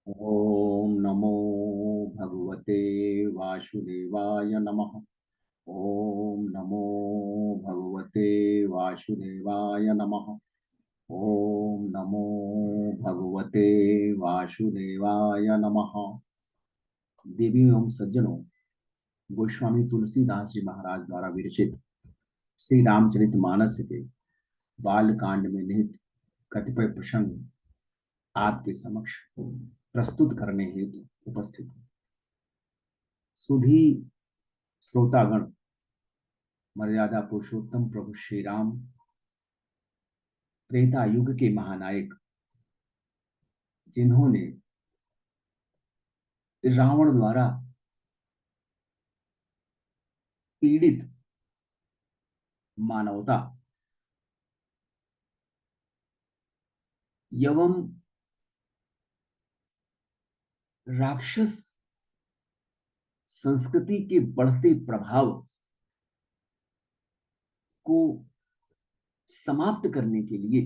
ओम नमो भगवते वासुदेवाय नमः। ओम नमो भगवते वासुदेवाय नमः। ओम नमो भगवते वासुदेवाय नमः। देवी एवं सज्जनों, गोस्वामी तुलसीदास जी महाराज द्वारा विरचित श्री रामचरितमानस के बाल कांड में निहित कतिपय प्रसंग आपके समक्ष प्रस्तुत करने हेतु उपस्थित हूँ। सुधी श्रोतागण, मर्यादा पुरुषोत्तम प्रभु श्री राम त्रेता युग के महानायक, जिन्होंने रावण द्वारा पीड़ित मानवता एवं राक्षस संस्कृति के बढ़ते प्रभाव को समाप्त करने के लिए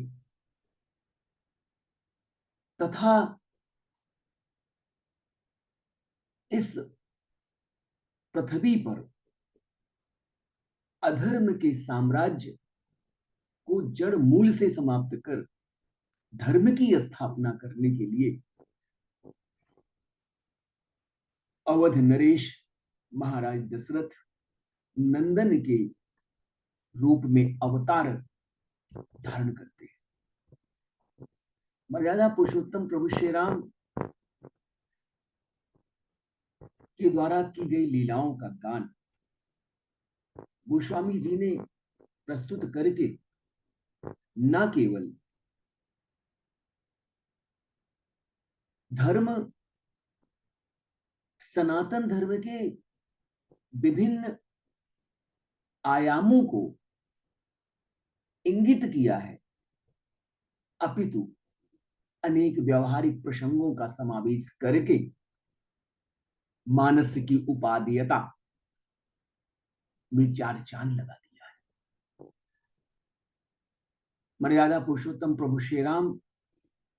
तथा इस पृथ्वी पर अधर्म के साम्राज्य को जड़ मूल से समाप्त कर धर्म की स्थापना करने के लिए अवध नरेश महाराज दशरथ नंदन के रूप में अवतार धारण करते हैं। मर्यादा पुरुषोत्तम प्रभु श्री राम के द्वारा की गई लीलाओं का गान गोस्वामी जी ने प्रस्तुत करके न केवल धर्म, सनातन धर्म के विभिन्न आयामों को इंगित किया है, अपितु अनेक व्यवहारिक प्रसंगों का समावेश करके मानस की उपादेयता में चार चांद लगा दिया है। मर्यादा पुरुषोत्तम प्रभु श्री राम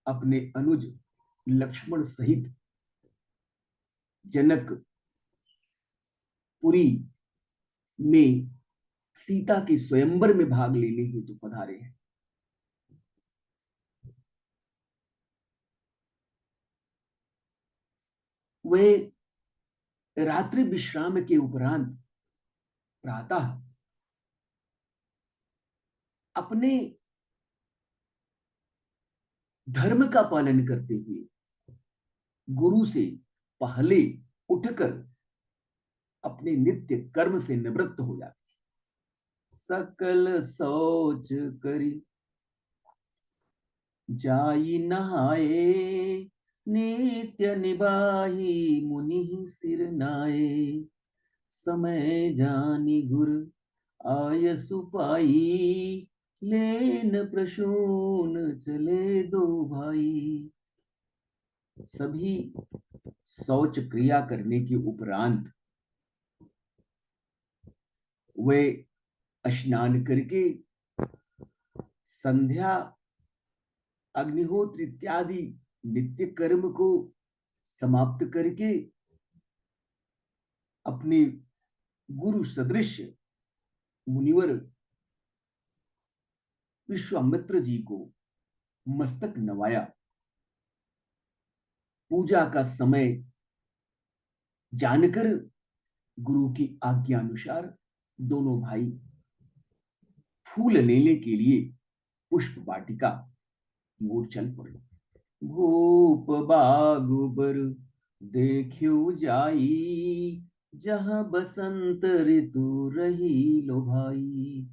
अपने अनुज लक्ष्मण सहित जनकपुरी में सीता के स्वयंवर में भाग लेने हेतु पधारे हैं। वे रात्रि विश्राम के उपरांत प्रातः अपने धर्म का पालन करते हुए गुरु से पहले उठकर अपने नित्य कर्म से निवृत्त हो जाते। सकल सोच करी जाई नहाए, नित्य निबाही मुनि सिर नाए। समय जानी गुर आय सुपाई, लेन प्रसून चले दो भाई। सभी शौच क्रिया करने के उपरांत वे स्नान करके संध्या, अग्निहोत्र इत्यादि नित्य कर्म को समाप्त करके अपने गुरु सदृश मुनिवर विश्वामित्र जी को मस्तक नवाया। पूजा का समय जानकर गुरु की आज्ञा अनुसार दोनों भाई फूल लेने के लिए पुष्प वाटिका की ओर चल पड़े। भूप बागुबर देखियो जाई, जहां बसंत ऋतु रही लो भाई।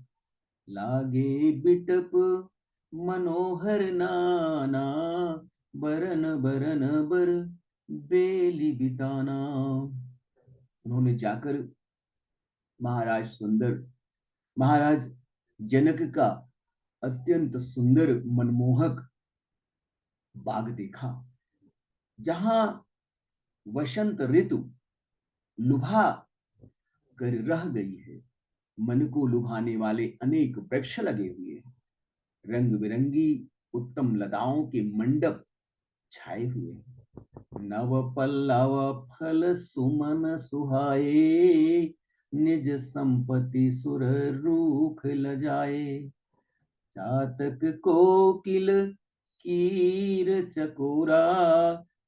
लागे बिटप मनोहर नाना, बरन बरन बर बेली बिताना। उन्होंने जाकर महाराज जनक का अत्यंत सुंदर मनमोहक बाग देखा, जहां वसंत ऋतु लुभा कर रह गई है। मन को लुभाने वाले अनेक वृक्ष लगे हुए हैं। रंग बिरंगी उत्तम लताओं के मंडप छाए हुए हैं। नव पल्लव फल सुमन सुहाए, निज संपत्ति सुर रूख लजाए। चातक कोकिल कीर चकोरा,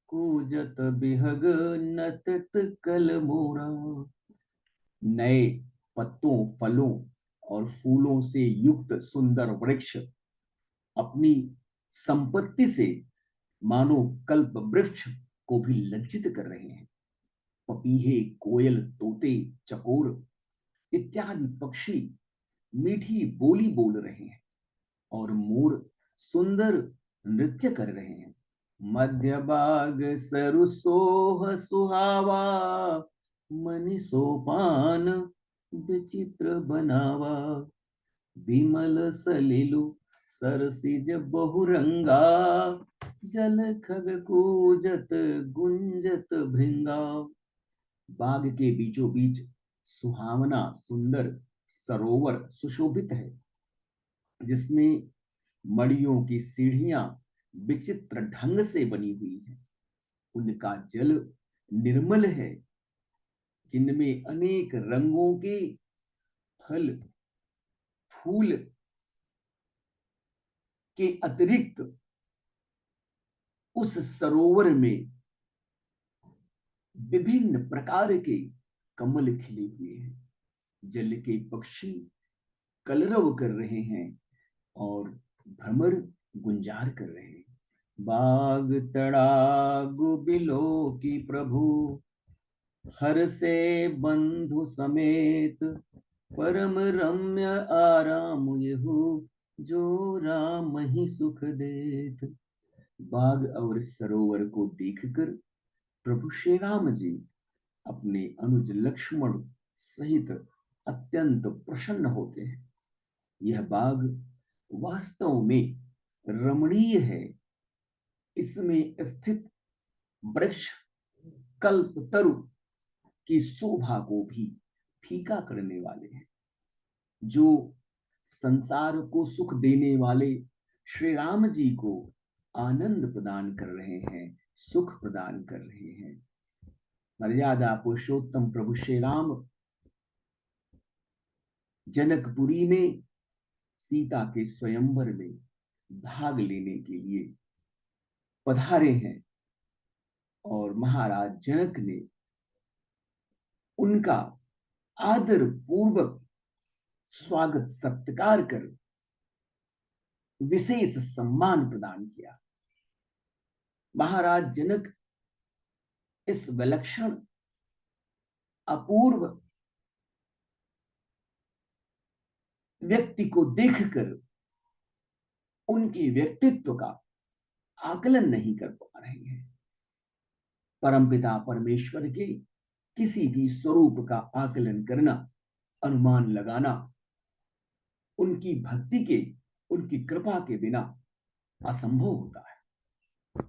कूजत बिहग नटत कल मोरा। नए पत्तों, फलों और फूलों से युक्त सुंदर वृक्ष अपनी संपत्ति से मानो कल्प वृक्ष को भी लज्जित कर रहे हैं। पपीहे, कोयल, तोते, चकोर इत्यादि पक्षी मीठी बोली बोल रहे हैं और मोर सुंदर नृत्य कर रहे हैं। मध्य बाग सरु सोह सुहावा, मनि सोपान विचित्र बनावा। विमल सलिलु सरसिज बहुरंगा, जल खग कूजत गुंजत भृंगा। बाग के बीचों बीच सुहावना सुंदर सरोवर सुशोभित है, जिसमें मड़ियों की सीढ़ियां विचित्र ढंग से बनी हुई हैं। उनका जल निर्मल है, जिनमें अनेक रंगों के फल फूल के अतिरिक्त उस सरोवर में विभिन्न प्रकार के कमल खिले हुए हैं। जल के पक्षी कलरव कर रहे हैं और भ्रमर गुंजार कर रहे हैं। बाग तड़ागु बिलो की प्रभु, हर से बंधु समेत। परम रम्य आराम यहु, जो राम ही सुख देत। बाग और सरोवर को देखकर प्रभु श्री राम जी अपने अनुज लक्ष्मण सहित अत्यंत प्रसन्न होते हैं। यह बाग वास्तव में रमणीय है। इसमें स्थित वृक्ष कल्पतरु की शोभा को भी फीका करने वाले हैं। जो संसार को सुख देने वाले श्री राम जी को आनंद प्रदान कर रहे हैं, सुख प्रदान कर रहे हैं। मर्यादा पुरुषोत्तम प्रभु श्री राम जनकपुरी में सीता के स्वयंवर में भाग लेने के लिए पधारे हैं और महाराज जनक ने उनका आदर पूर्वक स्वागत सत्कार कर विशेष सम्मान प्रदान किया। महाराज जनक इस विलक्षण अपूर्व व्यक्ति को देखकर उनके व्यक्तित्व का आकलन नहीं कर पा रहे हैं। परमपिता परमेश्वर के किसी भी स्वरूप का आकलन करना, अनुमान लगाना उनकी भक्ति के, उनकी कृपा के बिना असंभव होता है।